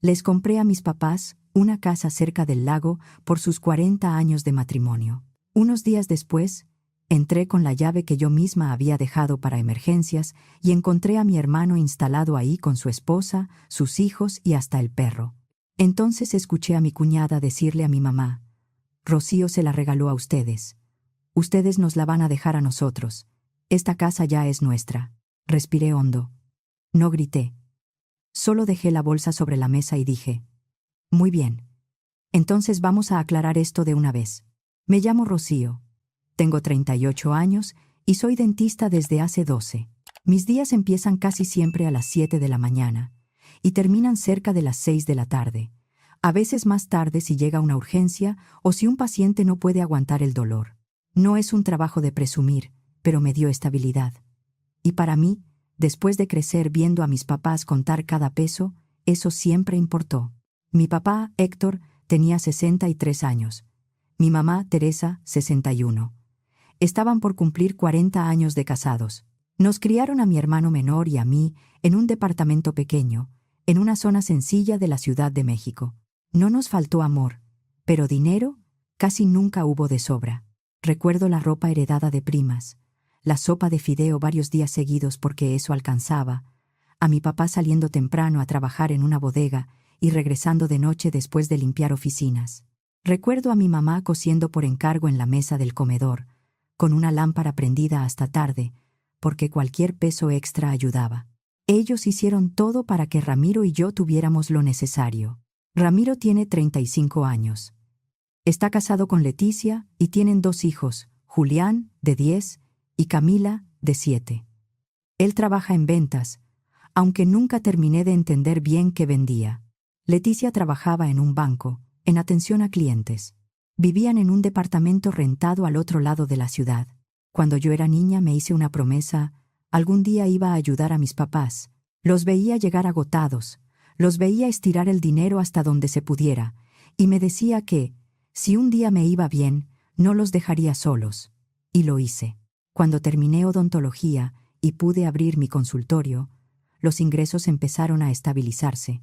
Les compré a mis papás una casa cerca del lago por sus 40 años de matrimonio. Unos días después, entré con la llave que yo misma había dejado para emergencias y encontré a mi hermano instalado ahí con su esposa, sus hijos y hasta el perro. Entonces escuché a mi cuñada decirle a mi mamá: «Rocío se la regaló a ustedes. Ustedes nos la van a dejar a nosotros. Esta casa ya es nuestra». Respiré hondo. No grité. Solo dejé la bolsa sobre la mesa y dije: «Muy bien. Entonces vamos a aclarar esto de una vez. Me llamo Rocío. Tengo 38 años y soy dentista desde hace 12. Mis días empiezan casi siempre a las 7 de la mañana y terminan cerca de las 6 de la tarde. A veces más tarde si llega una urgencia o si un paciente no puede aguantar el dolor. No es un trabajo de presumir, pero me dio estabilidad. Y para mí, después de crecer viendo a mis papás contar cada peso, eso siempre importó. Mi papá, Héctor, tenía 63 años. Mi mamá, Teresa, 61. Estaban por cumplir 40 años de casados. Nos criaron a mi hermano menor y a mí en un departamento pequeño, en una zona sencilla de la Ciudad de México. No nos faltó amor, pero dinero casi nunca hubo de sobra. Recuerdo la ropa heredada de primas, la sopa de fideo varios días seguidos porque eso alcanzaba, a mi papá saliendo temprano a trabajar en una bodega y regresando de noche después de limpiar oficinas. Recuerdo a mi mamá cosiendo por encargo en la mesa del comedor, con una lámpara prendida hasta tarde, porque cualquier peso extra ayudaba. Ellos hicieron todo para que Ramiro y yo tuviéramos lo necesario. Ramiro tiene 35 años. Está casado con Leticia y tienen 2 hijos, Julián, de 10, y Camila, de 7. Él trabaja en ventas, aunque nunca terminé de entender bien qué vendía. Leticia trabajaba en un banco, en atención a clientes. Vivían en un departamento rentado al otro lado de la ciudad. Cuando yo era niña me hice una promesa: algún día iba a ayudar a mis papás. Los veía llegar agotados, los veía estirar el dinero hasta donde se pudiera, y me decía que, si un día me iba bien, no los dejaría solos. Y lo hice. Cuando terminé odontología y pude abrir mi consultorio, los ingresos empezaron a estabilizarse.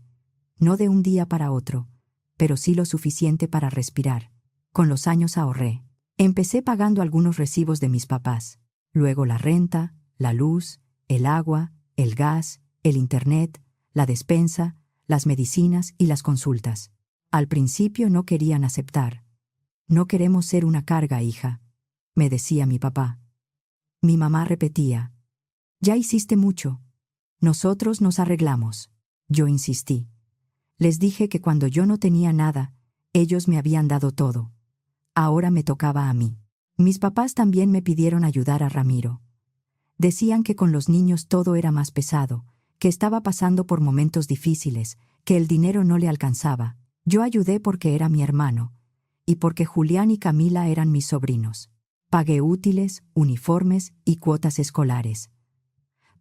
No de un día para otro, pero sí lo suficiente para respirar. Con los años ahorré. Empecé pagando algunos recibos de mis papás, luego la renta, la luz, el agua, el gas, el internet, la despensa, las medicinas y las consultas. Al principio no querían aceptar. «No queremos ser una carga, hija», me decía mi papá. Mi mamá repetía: «Ya hiciste mucho. Nosotros nos arreglamos». Yo insistí. Les dije que cuando yo no tenía nada, ellos me habían dado todo. Ahora me tocaba a mí. Mis papás también me pidieron ayudar a Ramiro. Decían que con los niños todo era más pesado, que estaba pasando por momentos difíciles, que el dinero no le alcanzaba. Yo ayudé porque era mi hermano, y porque Julián y Camila eran mis sobrinos. Pagué útiles, uniformes y cuotas escolares.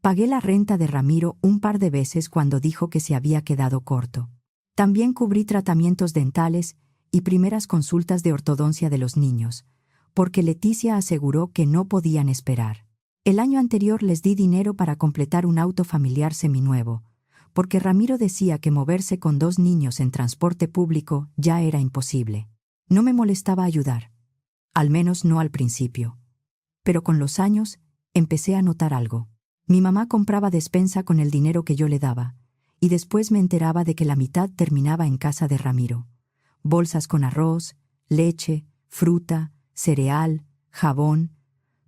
Pagué la renta de Ramiro un par de veces cuando dijo que se había quedado corto. También cubrí tratamientos dentales y primeras consultas de ortodoncia de los niños, porque Leticia aseguró que no podían esperar. El año anterior les di dinero para completar un auto familiar seminuevo, porque Ramiro decía que moverse con 2 niños en transporte público ya era imposible. No me molestaba ayudar, al menos no al principio. Pero con los años empecé a notar algo. Mi mamá compraba despensa con el dinero que yo le daba, y después me enteraba de que la mitad terminaba en casa de Ramiro. Bolsas con arroz, leche, fruta, cereal, jabón,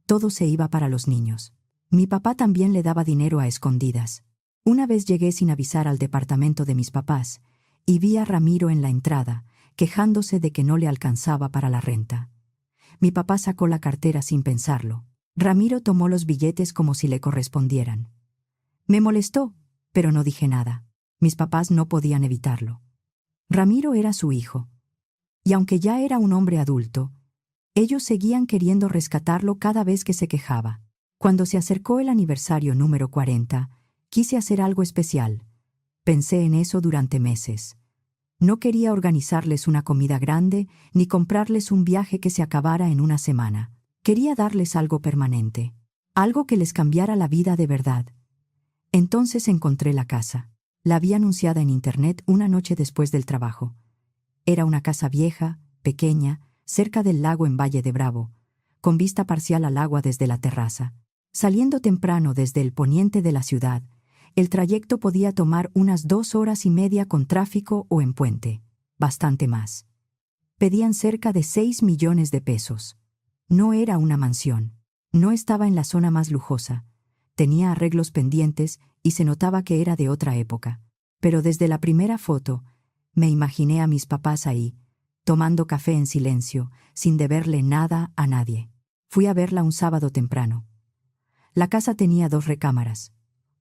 todo se iba para los niños. Mi papá también le daba dinero a escondidas. Una vez llegué sin avisar al departamento de mis papás y vi a Ramiro en la entrada, quejándose de que no le alcanzaba para la renta. Mi papá sacó la cartera sin pensarlo. Ramiro tomó los billetes como si le correspondieran. Me molestó, pero no dije nada. Mis papás no podían evitarlo. Ramiro era su hijo. Y aunque ya era un hombre adulto, ellos seguían queriendo rescatarlo cada vez que se quejaba. Cuando se acercó el aniversario número 40, quise hacer algo especial. Pensé en eso durante meses. No quería organizarles una comida grande ni comprarles un viaje que se acabara en una semana. Quería darles algo permanente, algo que les cambiara la vida de verdad. Entonces encontré la casa. La vi anunciada en internet una noche después del trabajo. Era una casa vieja, pequeña, cerca del lago en Valle de Bravo, con vista parcial al agua desde la terraza. Saliendo temprano desde el poniente de la ciudad, el trayecto podía tomar unas 2 horas y media con tráfico o en puente, bastante más. Pedían cerca de 6 millones de pesos. No era una mansión. No estaba en la zona más lujosa. Tenía arreglos pendientes y se notaba que era de otra época. Pero desde la primera foto, me imaginé a mis papás ahí, tomando café en silencio, sin deberle nada a nadie. Fui a verla un sábado temprano. La casa tenía 2 recámaras,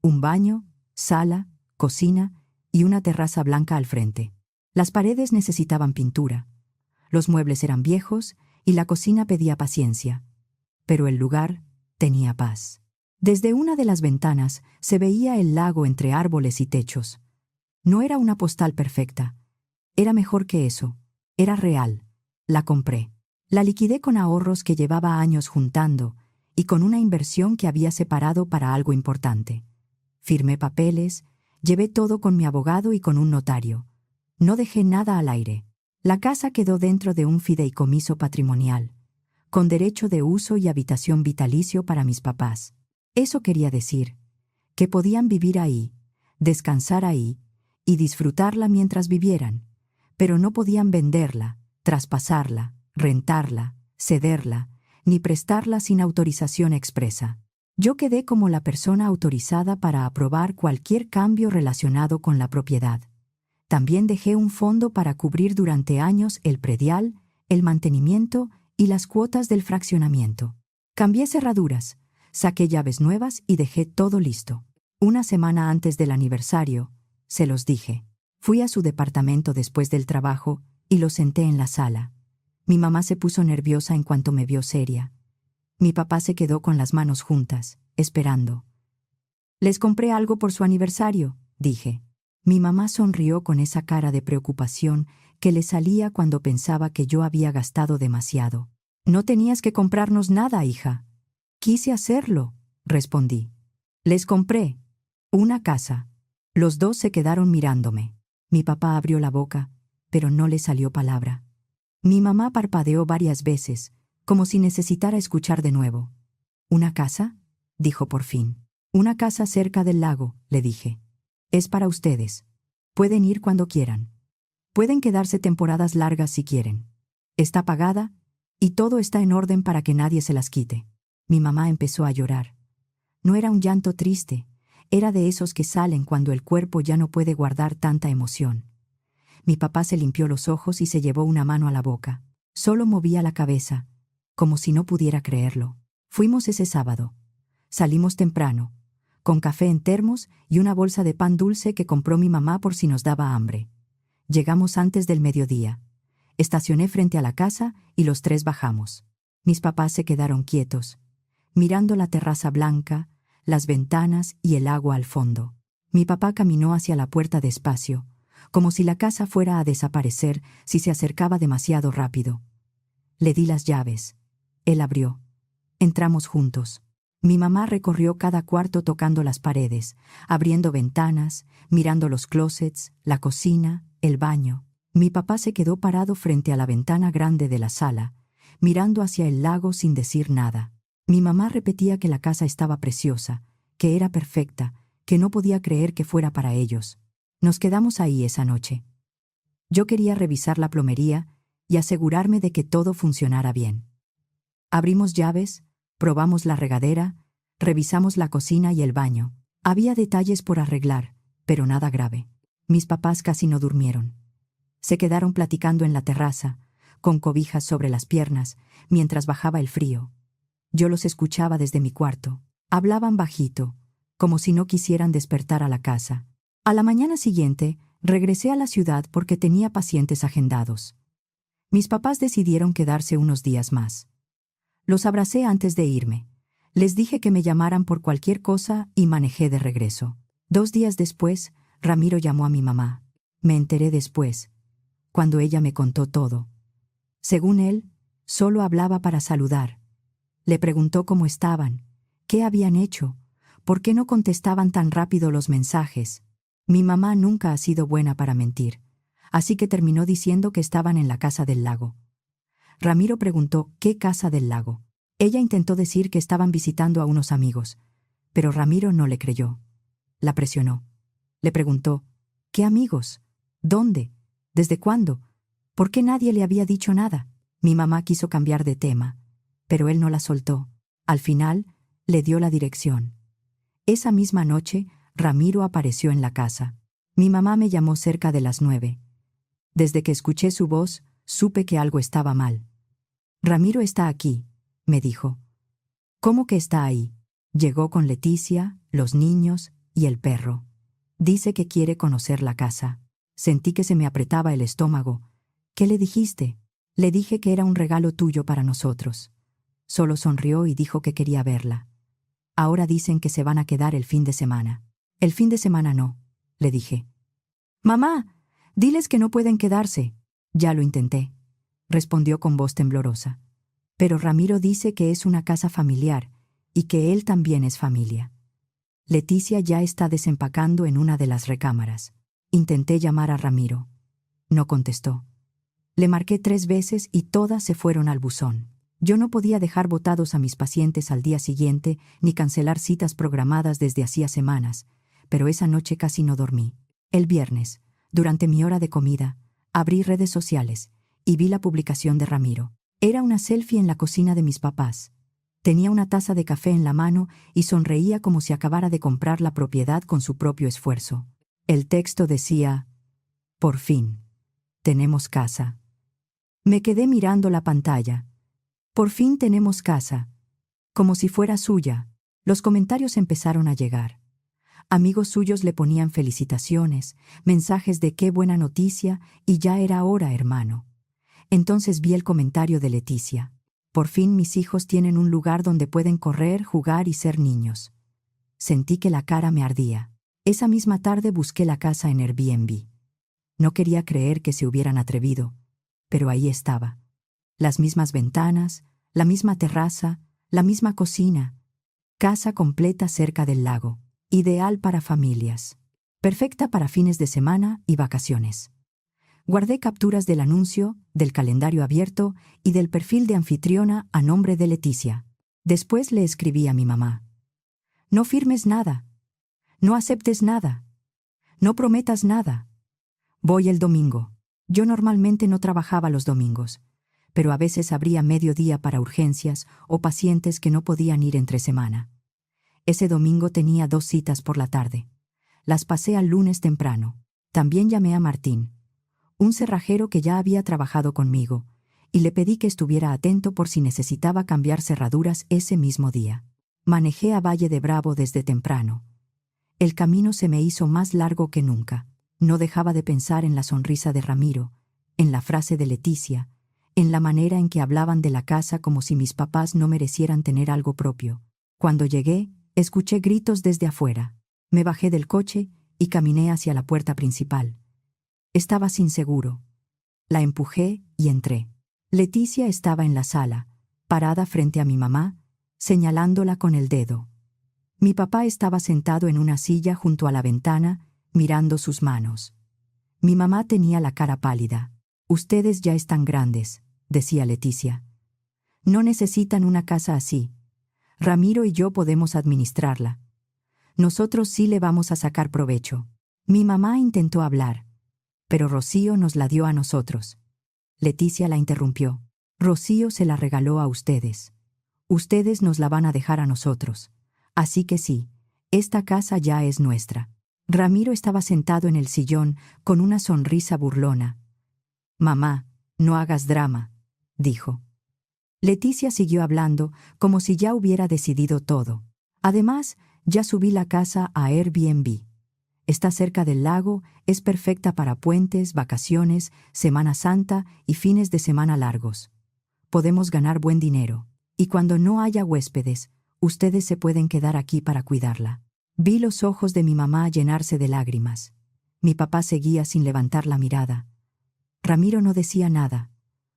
un baño, sala, cocina y una terraza blanca al frente. Las paredes necesitaban pintura. Los muebles eran viejos y la cocina pedía paciencia. Pero el lugar tenía paz. Desde una de las ventanas se veía el lago entre árboles y techos. No era una postal perfecta. Era mejor que eso. Era real. La compré. La liquidé con ahorros que llevaba años juntando y con una inversión que había separado para algo importante. Firmé papeles, llevé todo con mi abogado y con un notario. No dejé nada al aire. La casa quedó dentro de un fideicomiso patrimonial, con derecho de uso y habitación vitalicio para mis papás. Eso quería decir que podían vivir ahí, descansar ahí y disfrutarla mientras vivieran, pero no podían venderla, traspasarla, rentarla, cederla, ni prestarla sin autorización expresa. Yo quedé como la persona autorizada para aprobar cualquier cambio relacionado con la propiedad. También dejé un fondo para cubrir durante años el predial, el mantenimiento y las cuotas del fraccionamiento. Cambié cerraduras, saqué llaves nuevas y dejé todo listo. Una semana antes del aniversario, se los dije. Fui a su departamento después del trabajo y lo senté en la sala. Mi mamá se puso nerviosa en cuanto me vio seria. Mi papá se quedó con las manos juntas, esperando. «Les compré algo por su aniversario», dije. Mi mamá sonrió con esa cara de preocupación que le salía cuando pensaba que yo había gastado demasiado. «No tenías que comprarnos nada, hija». «Quise hacerlo», respondí. «Les compré una casa». Los dos se quedaron mirándome. Mi papá abrió la boca, pero no le salió palabra. Mi mamá parpadeó varias veces, como si necesitara escuchar de nuevo. «¿Una casa?», dijo por fin. «Una casa cerca del lago», le dije. «Es para ustedes. Pueden ir cuando quieran. Pueden quedarse temporadas largas si quieren. Está pagada y todo está en orden para que nadie se las quite». Mi mamá empezó a llorar. No era un llanto triste, era de esos que salen cuando el cuerpo ya no puede guardar tanta emoción. Mi papá se limpió los ojos y se llevó una mano a la boca. Solo movía la cabeza, como si no pudiera creerlo. Fuimos ese sábado. Salimos temprano, con café en termos y una bolsa de pan dulce que compró mi mamá por si nos daba hambre. Llegamos antes del mediodía. Estacioné frente a la casa y los 3 bajamos. Mis papás se quedaron quietos, mirando la terraza blanca, las ventanas y el agua al fondo. Mi papá caminó hacia la puerta despacio, como si la casa fuera a desaparecer si se acercaba demasiado rápido. Le di las llaves. Él abrió. Entramos juntos. Mi mamá recorrió cada cuarto tocando las paredes, abriendo ventanas, mirando los closets, la cocina, el baño. Mi papá se quedó parado frente a la ventana grande de la sala, mirando hacia el lago sin decir nada. Mi mamá repetía que la casa estaba preciosa, que era perfecta, que no podía creer que fuera para ellos. Nos quedamos ahí esa noche. Yo quería revisar la plomería y asegurarme de que todo funcionara bien. Abrimos llaves, probamos la regadera, revisamos la cocina y el baño. Había detalles por arreglar, pero nada grave. Mis papás casi no durmieron. Se quedaron platicando en la terraza, con cobijas sobre las piernas, mientras bajaba el frío. Yo los escuchaba desde mi cuarto. Hablaban bajito, como si no quisieran despertar a la casa. A la mañana siguiente, regresé a la ciudad porque tenía pacientes agendados. Mis papás decidieron quedarse unos días más. Los abracé antes de irme. Les dije que me llamaran por cualquier cosa y manejé de regreso. 2 días después, Ramiro llamó a mi mamá. Me enteré después, cuando ella me contó todo. Según él, solo hablaba para saludar. Le preguntó cómo estaban, qué habían hecho, por qué no contestaban tan rápido los mensajes. Mi mamá nunca ha sido buena para mentir, así que terminó diciendo que estaban en la casa del lago. Ramiro preguntó, ¿qué casa del lago? Ella intentó decir que estaban visitando a unos amigos, pero Ramiro no le creyó. La presionó. Le preguntó, ¿qué amigos? ¿Dónde? ¿Desde cuándo? ¿Por qué nadie le había dicho nada? Mi mamá quiso cambiar de tema, pero él no la soltó. Al final, le dio la dirección. Esa misma noche, Ramiro apareció en la casa. Mi mamá me llamó cerca de las 9. Desde que escuché su voz, supe que algo estaba mal. Ramiro está aquí, me dijo. ¿Cómo que está ahí? Llegó con Leticia, los niños y el perro. Dice que quiere conocer la casa. Sentí que se me apretaba el estómago. ¿Qué le dijiste? Le dije que era un regalo tuyo para nosotros. Solo sonrió y dijo que quería verla. Ahora dicen que se van a quedar el fin de semana. El fin de semana no, le dije. Mamá, diles que no pueden quedarse. Ya lo intenté, respondió con voz temblorosa. Pero Ramiro dice que es una casa familiar y que él también es familia. Leticia ya está desempacando en una de las recámaras. Intenté llamar a Ramiro. No contestó. Le marqué 3 veces y todas se fueron al buzón. Yo no podía dejar botados a mis pacientes al día siguiente ni cancelar citas programadas desde hacía semanas, pero esa noche casi no dormí. El viernes, durante mi hora de comida, abrí redes sociales y vi la publicación de Ramiro. Era una selfie en la cocina de mis papás. Tenía una taza de café en la mano y sonreía como si acabara de comprar la propiedad con su propio esfuerzo. El texto decía, «Por fin, tenemos casa». Me quedé mirando la pantalla. «Por fin tenemos casa», como si fuera suya. Los comentarios empezaron a llegar. Amigos suyos le ponían felicitaciones, mensajes de qué buena noticia y ya era hora, hermano. Entonces vi el comentario de Leticia. Por fin mis hijos tienen un lugar donde pueden correr, jugar y ser niños. Sentí que la cara me ardía. Esa misma tarde busqué la casa en Airbnb. No quería creer que se hubieran atrevido, pero ahí estaba. Las mismas ventanas, la misma terraza, la misma cocina. Casa completa cerca del lago. Ideal para familias. Perfecta para fines de semana y vacaciones. Guardé capturas del anuncio, del calendario abierto y del perfil de anfitriona a nombre de Leticia. Después le escribí a mi mamá. No firmes nada. No aceptes nada. No prometas nada. Voy el domingo. Yo normalmente no trabajaba los domingos, pero a veces abría mediodía para urgencias o pacientes que no podían ir entre semana. Ese domingo tenía 2 citas por la tarde. Las pasé al lunes temprano. También llamé a Martín, un cerrajero que ya había trabajado conmigo, y le pedí que estuviera atento por si necesitaba cambiar cerraduras ese mismo día. Manejé a Valle de Bravo desde temprano. El camino se me hizo más largo que nunca. No dejaba de pensar en la sonrisa de Ramiro, en la frase de Leticia, en la manera en que hablaban de la casa como si mis papás no merecieran tener algo propio. Cuando llegué, escuché gritos desde afuera. Me bajé del coche y caminé hacia la puerta principal. Estaba sin seguro. La empujé y entré. Leticia estaba en la sala, parada frente a mi mamá, señalándola con el dedo. Mi papá estaba sentado en una silla junto a la ventana, mirando sus manos. Mi mamá tenía la cara pálida. «Ustedes ya están grandes», decía Leticia. «No necesitan una casa así. Ramiro y yo podemos administrarla. Nosotros sí le vamos a sacar provecho». Mi mamá intentó hablar, pero Rocío nos la dio a nosotros. Leticia la interrumpió. «Rocío se la regaló a ustedes. Ustedes nos la van a dejar a nosotros. Así que sí, esta casa ya es nuestra». Ramiro estaba sentado en el sillón con una sonrisa burlona. «Mamá, no hagas drama», dijo. Leticia siguió hablando como si ya hubiera decidido todo. «Además, ya subí la casa a Airbnb. Está cerca del lago, es perfecta para puentes, vacaciones, Semana Santa y fines de semana largos. Podemos ganar buen dinero. Y cuando no haya huéspedes, ustedes se pueden quedar aquí para cuidarla». Vi los ojos de mi mamá llenarse de lágrimas. Mi papá seguía sin levantar la mirada. Ramiro no decía nada.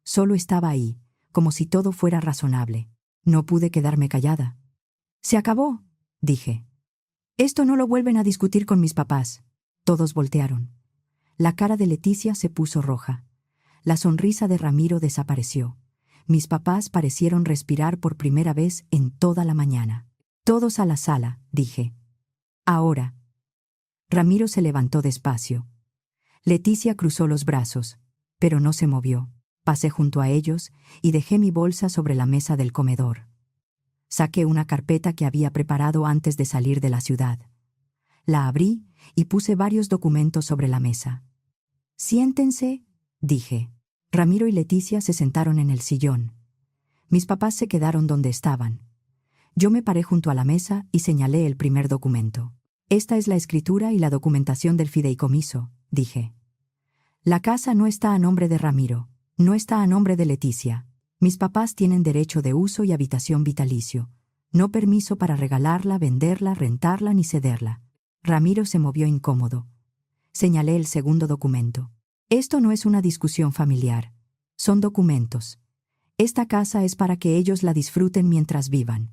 Solo estaba ahí, como si todo fuera razonable. No pude quedarme callada. «Se acabó», dije. «Esto no lo vuelven a discutir con mis papás». Todos voltearon. La cara de Leticia se puso roja. La sonrisa de Ramiro desapareció. Mis papás parecieron respirar por primera vez en toda la mañana. Todos a la sala, dije. Ahora. Ramiro se levantó despacio. Leticia cruzó los brazos, pero no se movió. Pasé junto a ellos y dejé mi bolsa sobre la mesa del comedor. Saqué una carpeta que había preparado antes de salir de la ciudad. La abrí y puse varios documentos sobre la mesa. Siéntense, dije. Ramiro y Leticia se sentaron en el sillón. Mis papás se quedaron donde estaban. Yo me paré junto a la mesa y señalé el primer documento. Esta es la escritura y la documentación del fideicomiso, dije. La casa no está a nombre de Ramiro, no está a nombre de Leticia. Mis papás tienen derecho de uso y habitación vitalicio. No permiso para regalarla, venderla, rentarla ni cederla. Ramiro se movió incómodo. Señalé el segundo documento. Esto no es una discusión familiar. Son documentos. Esta casa es para que ellos la disfruten mientras vivan.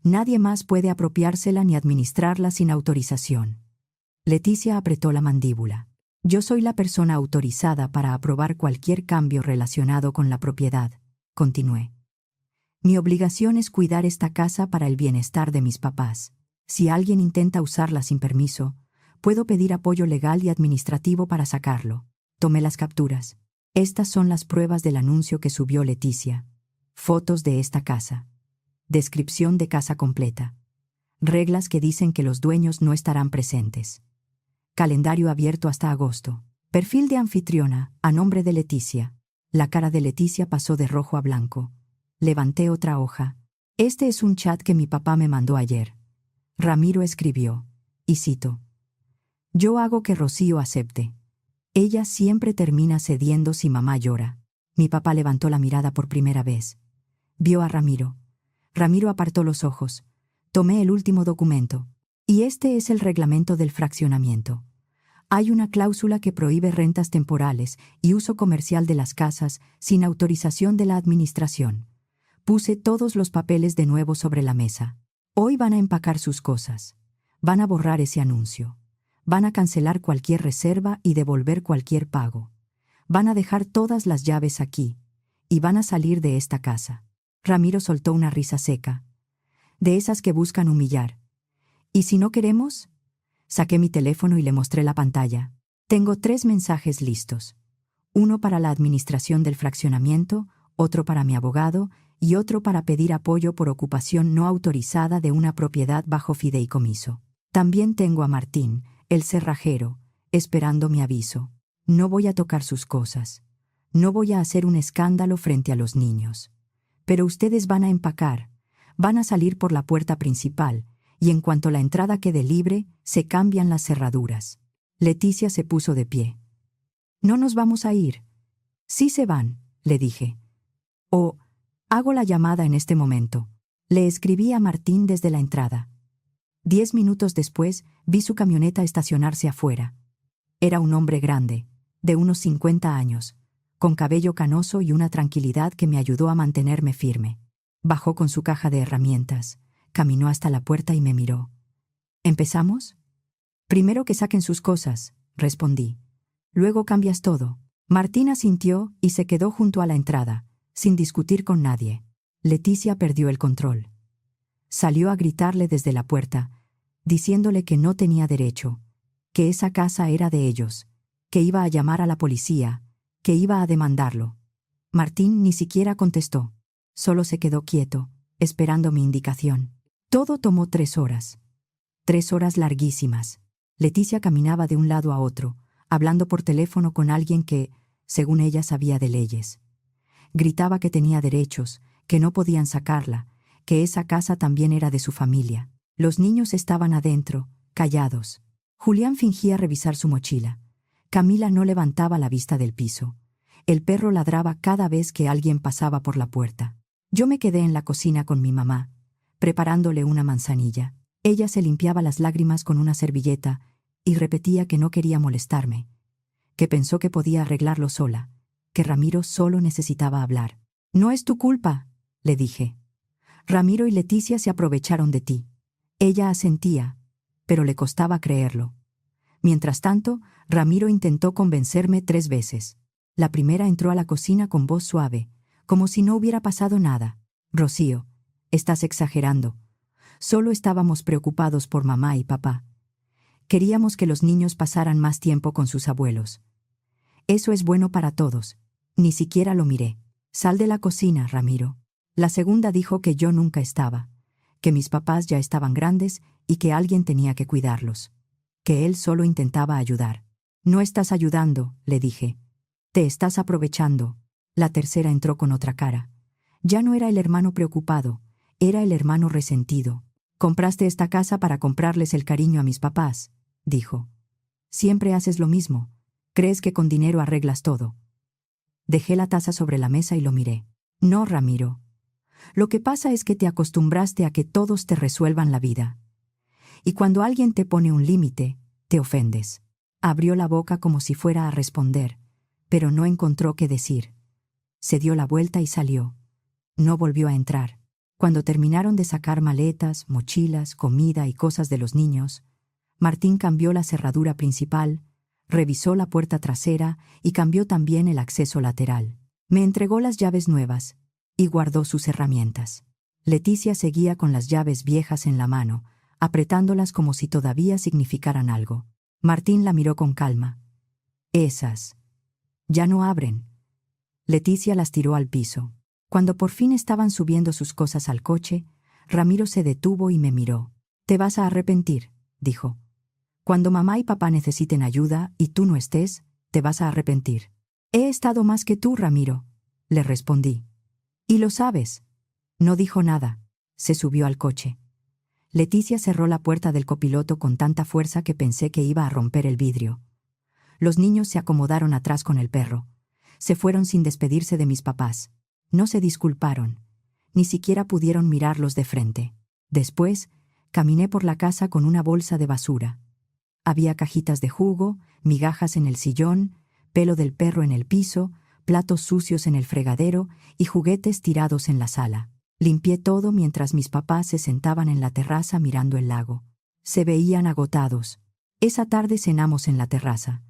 Nadie más puede apropiársela ni administrarla sin autorización. Leticia apretó la mandíbula. Yo soy la persona autorizada para aprobar cualquier cambio relacionado con la propiedad, continué. Mi obligación es cuidar esta casa para el bienestar de mis papás. Si alguien intenta usarla sin permiso, puedo pedir apoyo legal y administrativo para sacarlo. Tomé las capturas. Estas son las pruebas del anuncio que subió Leticia. Fotos de esta casa. Descripción de casa completa. Reglas que dicen que los dueños no estarán presentes. Calendario abierto hasta agosto. Perfil de anfitriona, a nombre de Leticia. La cara de Leticia pasó de rojo a blanco. Levanté otra hoja. Este es un chat que mi papá me mandó ayer. Ramiro escribió, y cito: Yo hago que Rocío acepte. Ella siempre termina cediendo si mamá llora. Mi papá levantó la mirada por primera vez. Vio a Ramiro. Ramiro apartó los ojos. Tomé el último documento. Y este es el reglamento del fraccionamiento. Hay una cláusula que prohíbe rentas temporales y uso comercial de las casas sin autorización de la administración. Puse todos los papeles de nuevo sobre la mesa. Hoy van a empacar sus cosas. Van a borrar ese anuncio. Van a cancelar cualquier reserva y devolver cualquier pago. Van a dejar todas las llaves aquí. Y van a salir de esta casa. Ramiro soltó una risa seca. De esas que buscan humillar. ¿Y si no queremos? Saqué mi teléfono y le mostré la pantalla. Tengo 3 mensajes listos. Uno para la administración del fraccionamiento, otro para mi abogado y otro para pedir apoyo por ocupación no autorizada de una propiedad bajo fideicomiso. También tengo a Martín, el cerrajero, esperando mi aviso. No voy a tocar sus cosas. No voy a hacer un escándalo frente a los niños. Pero ustedes van a empacar, van a salir por la puerta principal, y en cuanto la entrada quede libre, se cambian las cerraduras. Leticia se puso de pie. No nos vamos a ir. Sí se van, le dije. Hago la llamada en este momento. Le escribí a Martín desde la entrada. 10 minutos después, vi su camioneta estacionarse afuera. Era un hombre grande, de unos 50 años, con cabello canoso y una tranquilidad que me ayudó a mantenerme firme. Bajó con su caja de herramientas, caminó hasta la puerta y me miró. ¿Empezamos? Primero que saquen sus cosas, respondí. Luego cambias todo. Martín asintió y se quedó junto a la entrada, sin discutir con nadie. Leticia perdió el control. Salió a gritarle desde la puerta, diciéndole que no tenía derecho, que esa casa era de ellos, que iba a llamar a la policía, que iba a demandarlo. Martín ni siquiera contestó. Solo se quedó quieto, esperando mi indicación. Todo tomó 3 horas. 3 horas larguísimas. Leticia caminaba de un lado a otro, hablando por teléfono con alguien que, según ella, sabía de leyes. Gritaba que tenía derechos, que no podían sacarla, que esa casa también era de su familia. Los niños estaban adentro, callados. Julián fingía revisar su mochila. Camila no levantaba la vista del piso. El perro ladraba cada vez que alguien pasaba por la puerta. Yo me quedé en la cocina con mi mamá, preparándole una manzanilla. Ella se limpiaba las lágrimas con una servilleta y repetía que no quería molestarme, que pensó que podía arreglarlo sola, que Ramiro solo necesitaba hablar. «No es tu culpa», le dije. «Ramiro y Leticia se aprovecharon de ti». Ella asentía, pero le costaba creerlo. Mientras tanto, Ramiro intentó convencerme 3 veces. La primera entró a la cocina con voz suave, como si no hubiera pasado nada. Rocío, estás exagerando. Solo estábamos preocupados por mamá y papá. Queríamos que los niños pasaran más tiempo con sus abuelos. Eso es bueno para todos. Ni siquiera lo miré. Sal de la cocina, Ramiro. La segunda dijo que yo nunca estaba, que mis papás ya estaban grandes y que alguien tenía que cuidarlos, que él solo intentaba ayudar. No estás ayudando, le dije. Te estás aprovechando. La tercera entró con otra cara. Ya no era el hermano preocupado, era el hermano resentido. Compraste esta casa para comprarles el cariño a mis papás, dijo. Siempre haces lo mismo. Crees que con dinero arreglas todo. Dejé la taza sobre la mesa y lo miré. No, Ramiro. Lo que pasa es que te acostumbraste a que todos te resuelvan la vida. Y cuando alguien te pone un límite, te ofendes. Abrió la boca como si fuera a responder, pero no encontró qué decir. Se dio la vuelta y salió. No volvió a entrar. Cuando terminaron de sacar maletas, mochilas, comida y cosas de los niños, Martín cambió la cerradura principal, revisó la puerta trasera y cambió también el acceso lateral. Me entregó las llaves nuevas y guardó sus herramientas. Leticia seguía con las llaves viejas en la mano, apretándolas como si todavía significaran algo. Martín la miró con calma. Esas. Ya no abren. Leticia las tiró al piso. Cuando por fin estaban subiendo sus cosas al coche, Ramiro se detuvo y me miró. Te vas a arrepentir, dijo. Cuando mamá y papá necesiten ayuda y tú no estés, te vas a arrepentir. He estado más que tú, Ramiro, le respondí. Y lo sabes. No dijo nada. Se subió al coche. Leticia cerró la puerta del copiloto con tanta fuerza que pensé que iba a romper el vidrio. Los niños se acomodaron atrás con el perro. Se fueron sin despedirse de mis papás. No se disculparon. Ni siquiera pudieron mirarlos de frente. Después, caminé por la casa con una bolsa de basura. Había cajitas de jugo, migajas en el sillón, pelo del perro en el piso, platos sucios en el fregadero y juguetes tirados en la sala. Limpié todo mientras mis papás se sentaban en la terraza mirando el lago. Se veían agotados. Esa tarde cenamos en la terraza.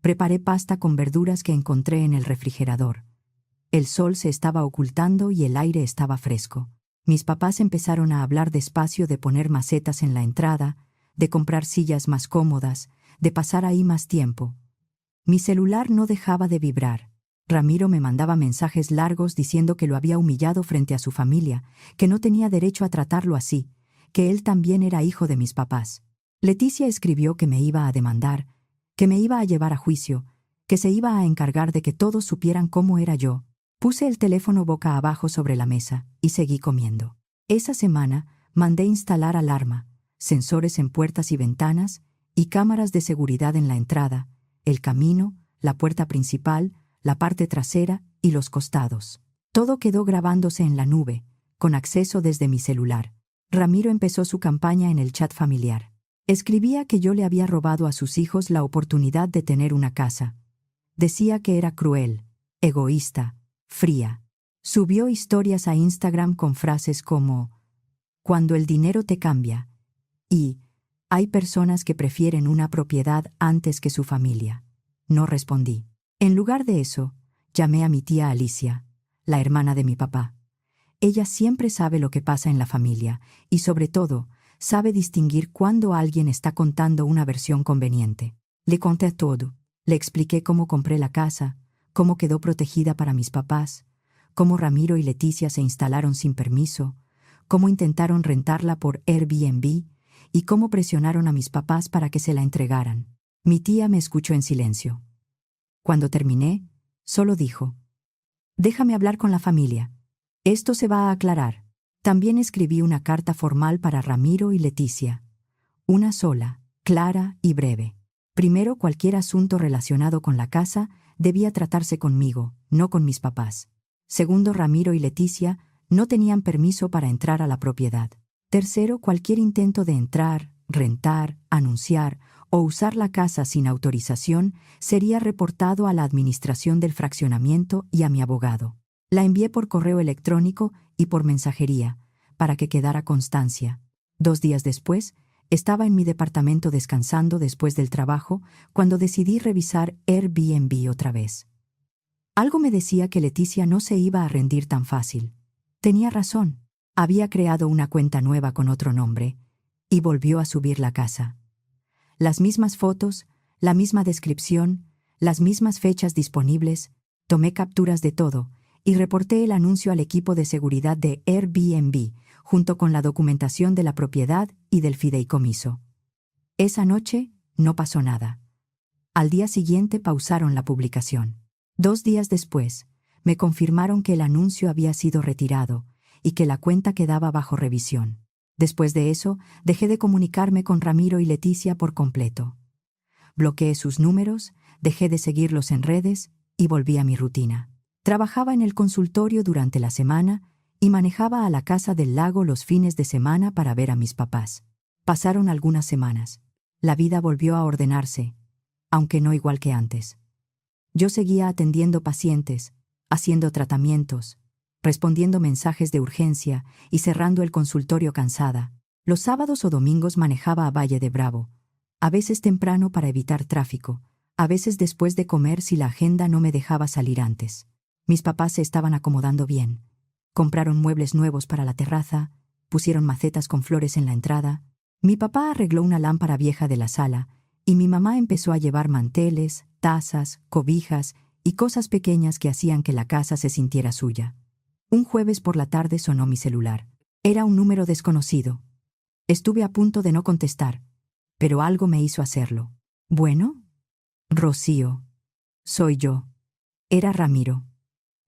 Preparé pasta con verduras que encontré en el refrigerador. El sol se estaba ocultando y el aire estaba fresco. Mis papás empezaron a hablar despacio de poner macetas en la entrada, de comprar sillas más cómodas, de pasar ahí más tiempo. Mi celular no dejaba de vibrar. Ramiro me mandaba mensajes largos diciendo que lo había humillado frente a su familia, que no tenía derecho a tratarlo así, que él también era hijo de mis papás. Leticia escribió que me iba a demandar, que me iba a llevar a juicio, que se iba a encargar de que todos supieran cómo era yo. Puse el teléfono boca abajo sobre la mesa y seguí comiendo. Esa semana mandé instalar alarma, sensores en puertas y ventanas y cámaras de seguridad en la entrada, el camino, la puerta principal, la parte trasera y los costados. Todo quedó grabándose en la nube, con acceso desde mi celular. Ramiro empezó su campaña en el chat familiar. Escribía que yo le había robado a sus hijos la oportunidad de tener una casa. Decía que era cruel, egoísta, fría. Subió historias a Instagram con frases como «Cuando el dinero te cambia» y «Hay personas que prefieren una propiedad antes que su familia». No respondí. En lugar de eso, llamé a mi tía Alicia, la hermana de mi papá. Ella siempre sabe lo que pasa en la familia y, sobre todo, sabe distinguir cuando alguien está contando una versión conveniente. Le conté todo. Le expliqué cómo compré la casa, cómo quedó protegida para mis papás, cómo Ramiro y Leticia se instalaron sin permiso, cómo intentaron rentarla por Airbnb y cómo presionaron a mis papás para que se la entregaran. Mi tía me escuchó en silencio. Cuando terminé, solo dijo: «Déjame hablar con la familia. Esto se va a aclarar». También escribí una carta formal para Ramiro y Leticia. Una sola, clara y breve. Primero, cualquier asunto relacionado con la casa debía tratarse conmigo, no con mis papás. Segundo, Ramiro y Leticia no tenían permiso para entrar a la propiedad. Tercero, cualquier intento de entrar, rentar, anunciar o usar la casa sin autorización sería reportado a la administración del fraccionamiento y a mi abogado. La envié por correo electrónico y por mensajería, para que quedara constancia. 2 días después, Estaba en mi departamento descansando después del trabajo cuando decidí revisar Airbnb otra vez. Algo me decía que Leticia no se iba a rendir tan fácil. Tenía razón. Había creado una cuenta nueva con otro nombre y volvió a subir la casa. Las mismas fotos, la misma descripción, las mismas fechas disponibles. Tomé capturas de todo y reporté el anuncio al equipo de seguridad de Airbnb, junto con la documentación de la propiedad y del fideicomiso. Esa noche no pasó nada. Al día siguiente pausaron la publicación. 2 días después, me confirmaron que el anuncio había sido retirado y que la cuenta quedaba bajo revisión. Después de eso, dejé de comunicarme con Ramiro y Leticia por completo. Bloqueé sus números, dejé de seguirlos en redes y volví a mi rutina. Trabajaba en el consultorio durante la semana y manejaba a la casa del lago los fines de semana para ver a mis papás. Pasaron algunas semanas. La vida volvió a ordenarse, aunque no igual que antes. Yo seguía atendiendo pacientes, haciendo tratamientos, respondiendo mensajes de urgencia y cerrando el consultorio cansada. Los sábados o domingos manejaba a Valle de Bravo, a veces temprano para evitar tráfico, a veces después de comer si la agenda no me dejaba salir antes. Mis papás se estaban acomodando bien. Compraron muebles nuevos para la terraza, pusieron macetas con flores en la entrada. Mi papá arregló una lámpara vieja de la sala y mi mamá empezó a llevar manteles, tazas, cobijas y cosas pequeñas que hacían que la casa se sintiera suya. Un jueves por la tarde sonó mi celular. Era un número desconocido. Estuve a punto de no contestar, pero algo me hizo hacerlo. ¿Bueno? Rocío. Soy yo. Era Ramiro.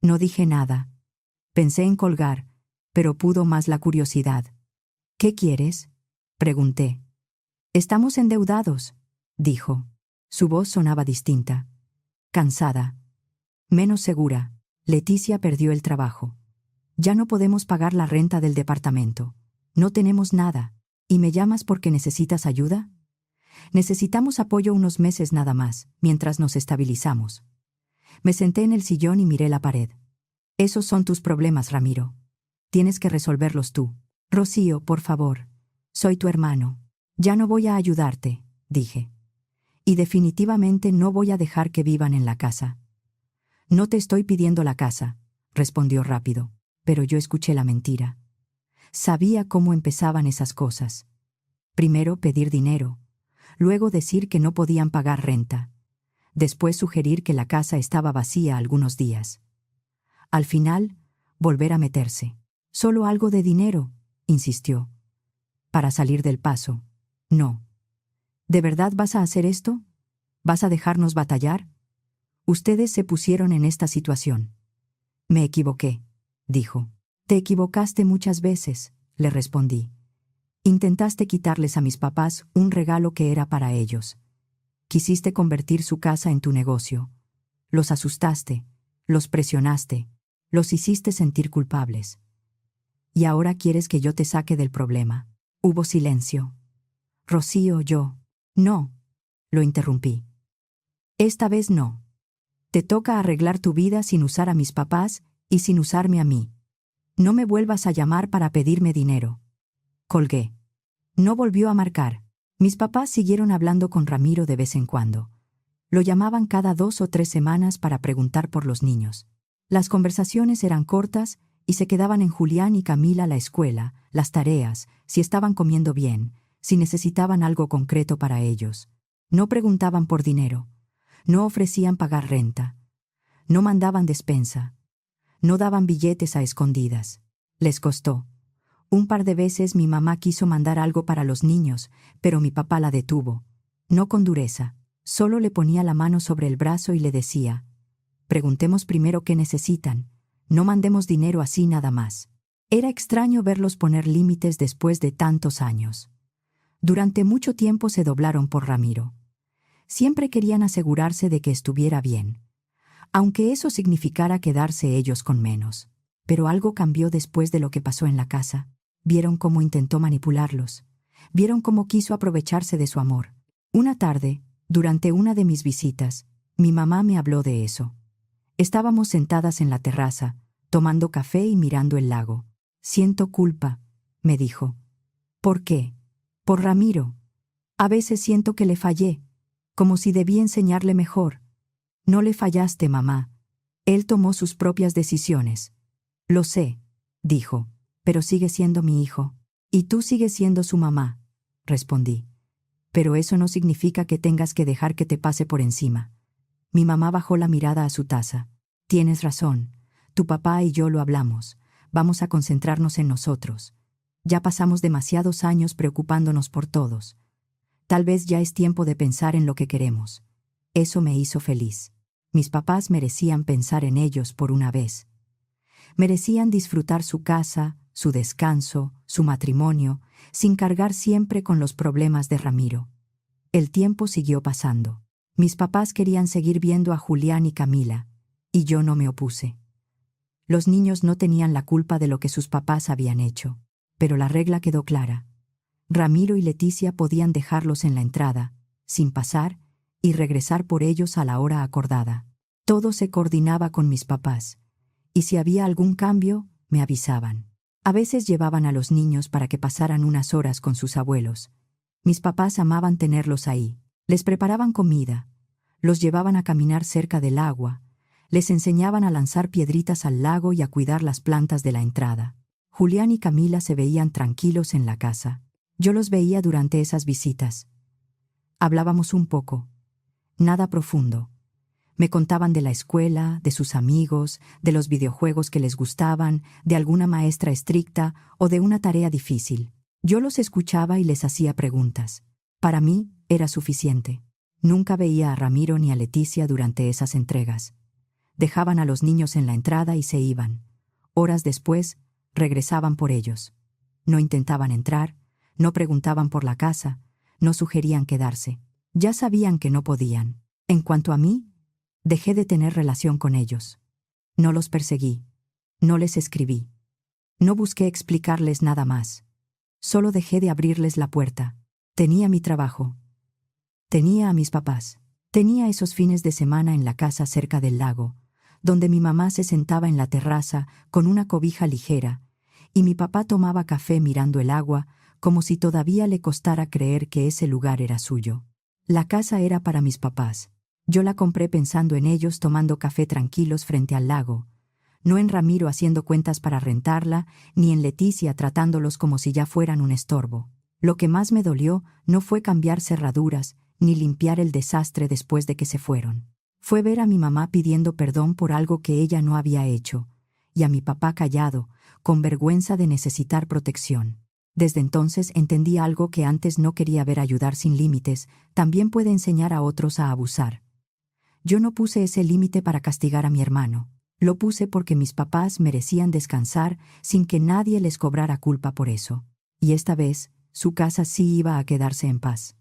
No dije nada. Pensé en colgar, pero pudo más la curiosidad. ¿Qué quieres?, pregunté. Estamos endeudados, dijo. Su voz sonaba distinta. Cansada. Menos segura. Leticia perdió el trabajo. Ya no podemos pagar la renta del departamento. No tenemos nada. ¿Y me llamas porque necesitas ayuda? Necesitamos apoyo unos meses nada más, mientras nos estabilizamos. Me senté en el sillón y miré la pared. Esos son tus problemas, Ramiro. Tienes que resolverlos tú. Rocío, por favor. Soy tu hermano. Ya no voy a ayudarte, dije. Y definitivamente no voy a dejar que vivan en la casa. No te estoy pidiendo la casa, respondió rápido, pero yo escuché la mentira. Sabía cómo empezaban esas cosas. Primero pedir dinero, luego decir que no podían pagar renta, después sugerir que la casa estaba vacía algunos días. Al final, volver a meterse. Solo algo de dinero, insistió. Para salir del paso. No. ¿De verdad vas a hacer esto? ¿Vas a dejarnos batallar? Ustedes se pusieron en esta situación. Me equivoqué, dijo. Te equivocaste muchas veces, le respondí. Intentaste quitarles a mis papás un regalo que era para ellos. Quisiste convertir su casa en tu negocio. Los asustaste, los presionaste, los hiciste sentir culpables. Y ahora quieres que yo te saque del problema. Hubo silencio. Rocío, yo. No, lo interrumpí. Esta vez no. Te toca arreglar tu vida sin usar a mis papás y sin usarme a mí. No me vuelvas a llamar para pedirme dinero. Colgué. No volvió a marcar. Mis papás siguieron hablando con Ramiro de vez en cuando. Lo llamaban cada 2 o 3 semanas para preguntar por los niños. Las conversaciones eran cortas y se quedaban en Julián y Camila la escuela, las tareas, si estaban comiendo bien, si necesitaban algo concreto para ellos. No preguntaban por dinero. No ofrecían pagar renta. No mandaban despensa. No daban billetes a escondidas. Les costó. Un par de veces mi mamá quiso mandar algo para los niños, pero mi papá la detuvo. No con dureza. Solo le ponía la mano sobre el brazo y le decía: preguntemos primero qué necesitan. No mandemos dinero así nada más. Era extraño verlos poner límites después de tantos años. Durante mucho tiempo se doblaron por Ramiro. Siempre querían asegurarse de que estuviera bien, aunque eso significara quedarse ellos con menos. Pero algo cambió después de lo que pasó en la casa. Vieron cómo intentó manipularlos. Vieron cómo quiso aprovecharse de su amor. Una tarde, durante una de mis visitas, mi mamá me habló de eso. Estábamos sentadas en la terraza, tomando café y mirando el lago. Siento culpa, me dijo. ¿Por qué? Por Ramiro. A veces siento que le fallé, como si debí enseñarle mejor. No le fallaste, mamá. Él tomó sus propias decisiones. Lo sé, dijo, pero sigue siendo mi hijo. Y tú sigues siendo su mamá, respondí. Pero eso no significa que tengas que dejar que te pase por encima. Mi mamá bajó la mirada a su taza. Tienes razón. Tu papá y yo lo hablamos. Vamos a concentrarnos en nosotros. Ya pasamos demasiados años preocupándonos por todos. Tal vez ya es tiempo de pensar en lo que queremos. Eso me hizo feliz. Mis papás merecían pensar en ellos por una vez. Merecían disfrutar su casa, su descanso, su matrimonio, sin cargar siempre con los problemas de Ramiro. El tiempo siguió pasando. Mis papás querían seguir viendo a Julián y Camila, y yo no me opuse. Los niños no tenían la culpa de lo que sus papás habían hecho, pero la regla quedó clara. Ramiro y Leticia podían dejarlos en la entrada, sin pasar, y regresar por ellos a la hora acordada. Todo se coordinaba con mis papás, y si había algún cambio, me avisaban. A veces llevaban a los niños para que pasaran unas horas con sus abuelos. Mis papás amaban tenerlos ahí. Les preparaban comida, los llevaban a caminar cerca del agua, les enseñaban a lanzar piedritas al lago y a cuidar las plantas de la entrada. Julián y Camila se veían tranquilos en la casa. Yo los veía durante esas visitas. Hablábamos un poco. Nada profundo. Me contaban de la escuela, de sus amigos, de los videojuegos que les gustaban, de alguna maestra estricta o de una tarea difícil. Yo los escuchaba y les hacía preguntas. Para mí era suficiente. Nunca veía a Ramiro ni a Leticia durante esas entregas. Dejaban a los niños en la entrada y se iban. Horas después, regresaban por ellos. No intentaban entrar, no preguntaban por la casa, no sugerían quedarse. Ya sabían que no podían. En cuanto a mí, dejé de tener relación con ellos. No los perseguí. No les escribí. No busqué explicarles nada más. Solo dejé de abrirles la puerta. Tenía mi trabajo. Tenía a mis papás. Tenía esos fines de semana en la casa cerca del lago, donde mi mamá se sentaba en la terraza con una cobija ligera, y mi papá tomaba café mirando el agua, como si todavía le costara creer que ese lugar era suyo. La casa era para mis papás. Yo la compré pensando en ellos tomando café tranquilos frente al lago, no en Ramiro haciendo cuentas para rentarla, ni en Leticia tratándolos como si ya fueran un estorbo. Lo que más me dolió no fue cambiar cerraduras, ni limpiar el desastre después de que se fueron. Fue ver a mi mamá pidiendo perdón por algo que ella no había hecho, y a mi papá callado, con vergüenza de necesitar protección. Desde entonces entendí algo que antes no quería ver: ayudar sin límites también puede enseñar a otros a abusar. Yo no puse ese límite para castigar a mi hermano. Lo puse porque mis papás merecían descansar sin que nadie les cobrara culpa por eso. Y esta vez, su casa sí iba a quedarse en paz.